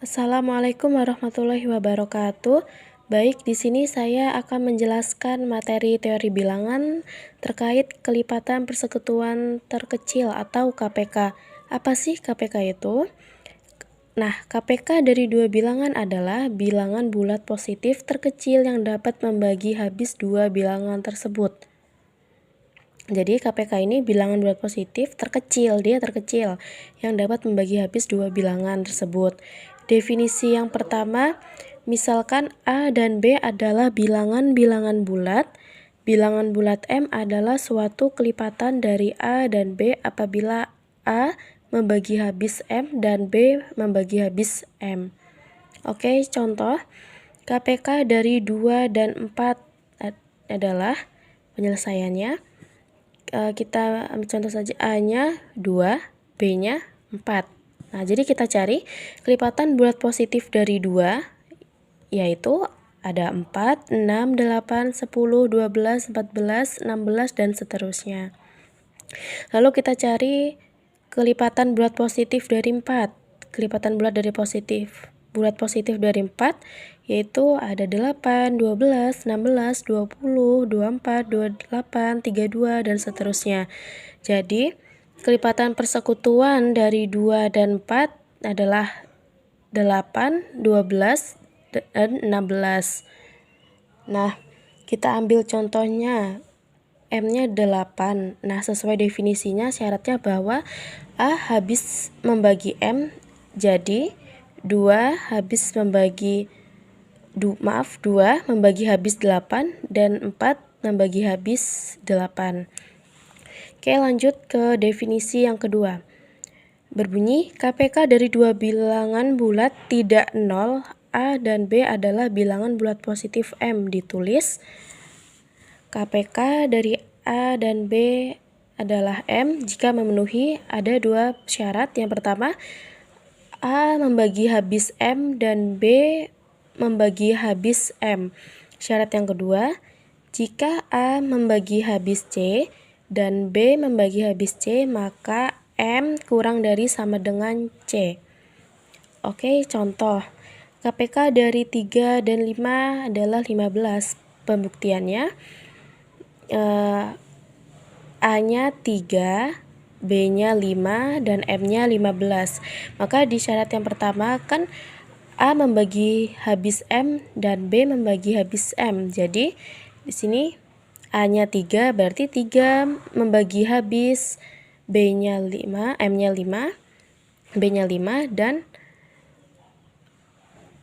Assalamualaikum warahmatullahi wabarakatuh. Baik, di sini saya akan menjelaskan materi teori bilangan terkait kelipatan persekutuan terkecil atau KPK. Apa sih KPK itu? Nah, KPK dari dua bilangan adalah bilangan bulat positif terkecil yang dapat membagi habis dua bilangan tersebut. Jadi KPK ini bilangan bulat positif terkecil, dia terkecil, yang dapat membagi habis dua bilangan tersebut. Definisi yang pertama, misalkan A dan B adalah bilangan-bilangan bulat. Bilangan bulat M adalah suatu kelipatan dari A dan B apabila A membagi habis M dan B membagi habis M. Oke, contoh KPK dari 2 dan 4 adalah penyelesaiannya. Kita ambil contoh saja, A-nya 2, B-nya 4. Nah, jadi kita cari kelipatan bulat positif dari 2, yaitu ada 4, 6, 8, 10, 12, 14, 16, dan seterusnya. Lalu kita cari kelipatan bulat positif dari 4. Kelipatan bulat positif dari 4 yaitu ada 8, 12, 16, 20, 24, 28, 32, dan seterusnya. Jadi, kelipatan persekutuan dari 2 dan 4 adalah 8, 12, dan 16. Nah, kita ambil contohnya. M-nya 8. Nah, sesuai definisinya syaratnya bahwa A habis membagi M, jadi 2 membagi habis 8 dan 4 membagi habis 8. Oke, lanjut ke definisi yang kedua. Berbunyi, KPK dari dua bilangan bulat tidak 0, A dan B adalah bilangan bulat positif M. Ditulis KPK dari A dan B adalah M jika memenuhi ada dua syarat. Yang pertama, A membagi habis M dan B membagi habis M. Syarat yang kedua, jika A membagi habis C dan B membagi habis C, maka M kurang dari sama dengan C. Oke, contoh. KPK dari 3 dan 5 adalah 15. Pembuktiannya, A-nya 3, B-nya 5, dan M-nya 15. Maka di syarat yang pertama kan A membagi habis M dan B membagi habis M. Jadi di sini A-nya 3 berarti 3 membagi habis B-nya 5, M-nya 5, B-nya 5, dan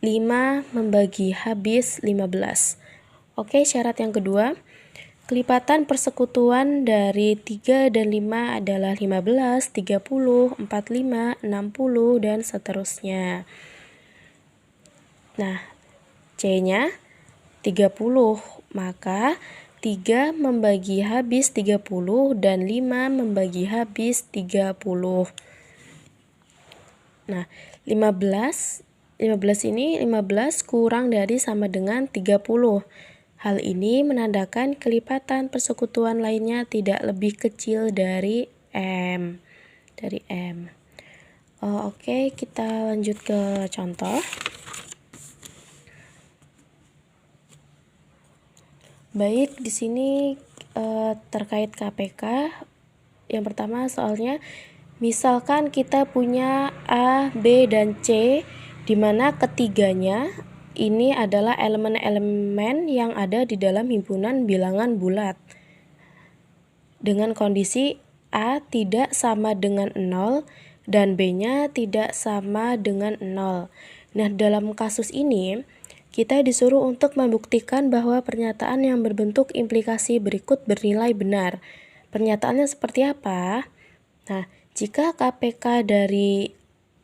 5 membagi habis 15. Oke, syarat yang kedua, kelipatan persekutuan dari 3 dan 5 adalah 15, 30, 45, 60, dan seterusnya. Nah, C-nya 30, maka 3 membagi habis 30 dan 5 membagi habis 30. Nah, 15 ini 15 kurang dari sama dengan 30. Hal ini menandakan kelipatan persekutuan lainnya tidak lebih kecil dari M. Oke, kita lanjut ke contoh. Baik, di sini terkait KPK. Yang pertama soalnya, misalkan kita punya A, B, dan C, di mana ketiganya ini adalah elemen-elemen yang ada di dalam himpunan bilangan bulat. Dengan kondisi A tidak sama dengan 0 dan B-nya tidak sama dengan 0. Nah, dalam kasus ini kita disuruh untuk membuktikan bahwa pernyataan yang berbentuk implikasi berikut bernilai benar. Pernyataannya seperti apa? Nah, jika KPK dari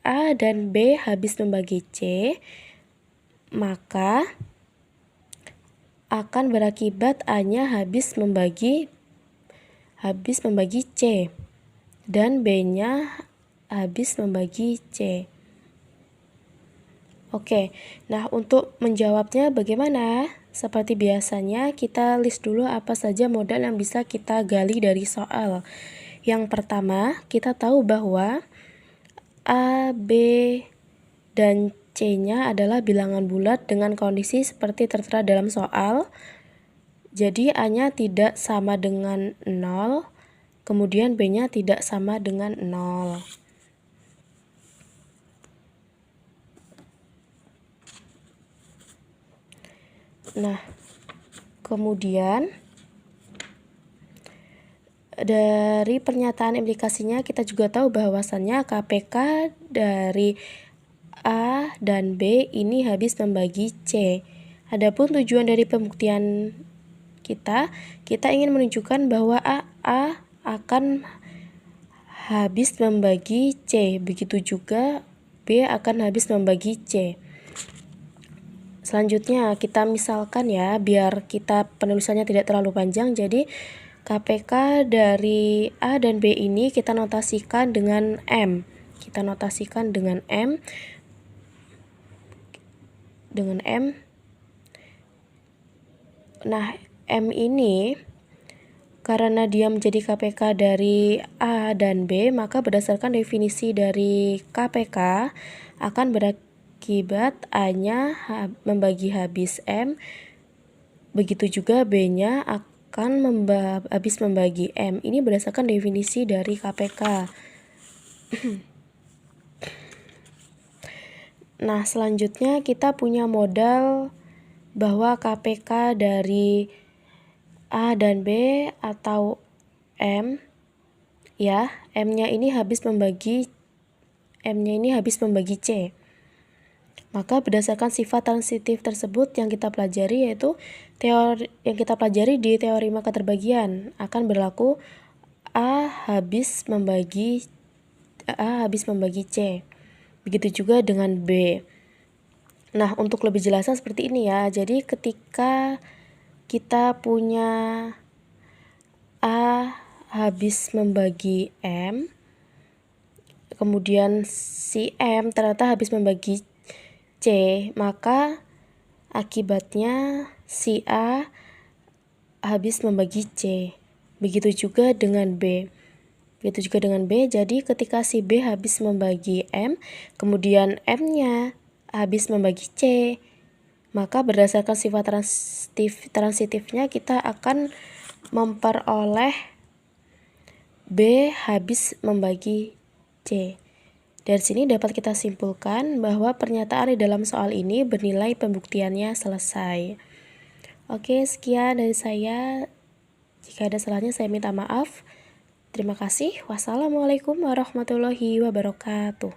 A dan B habis membagi C, maka akan berakibat A-nya habis membagi C dan B-nya habis membagi C. Oke, nah untuk menjawabnya bagaimana? Seperti biasanya kita list dulu apa saja modal yang bisa kita gali dari soal. Yang pertama, kita tahu bahwa A, B, dan C-nya adalah bilangan bulat dengan kondisi seperti tertera dalam soal. Jadi A-nya tidak sama dengan 0, kemudian B-nya tidak sama dengan 0. Nah, kemudian dari pernyataan implikasinya kita juga tahu bahwasannya KPK dari A dan B ini habis membagi C. Adapun tujuan dari pembuktian kita ingin menunjukkan bahwa A akan habis membagi C, begitu juga B akan habis membagi C. Selanjutnya kita misalkan ya, biar kita penulisannya tidak terlalu panjang, jadi KPK dari A dan B ini kita notasikan dengan M. Kita notasikan dengan M. Nah, M ini karena dia menjadi KPK dari A dan B, maka berdasarkan definisi dari KPK akan berakibat A-nya membagi habis M, begitu juga B-nya akan habis membagi M. Ini berdasarkan definisi dari KPK. Nah, selanjutnya kita punya modal bahwa KPK dari A dan B atau M, ya, M-nya ini habis membagi C. Maka berdasarkan sifat transitif tersebut yang kita pelajari, yaitu di teorema keterbagian, akan berlaku A habis membagi C. Begitu juga dengan B. Nah, untuk lebih jelasnya seperti ini ya. Jadi ketika kita punya A habis membagi M, kemudian si M ternyata habis membagi C, maka akibatnya si A habis membagi C. Begitu juga dengan B. Jadi ketika si B habis membagi M, kemudian M-nya habis membagi C, maka berdasarkan sifat transitifnya kita akan memperoleh B habis membagi C. Dari sini dapat kita simpulkan bahwa pernyataan di dalam soal ini bernilai pembuktiannya selesai. Oke, sekian dari saya. Jika ada salahnya saya minta maaf. Terima kasih. Wassalamualaikum warahmatullahi wabarakatuh.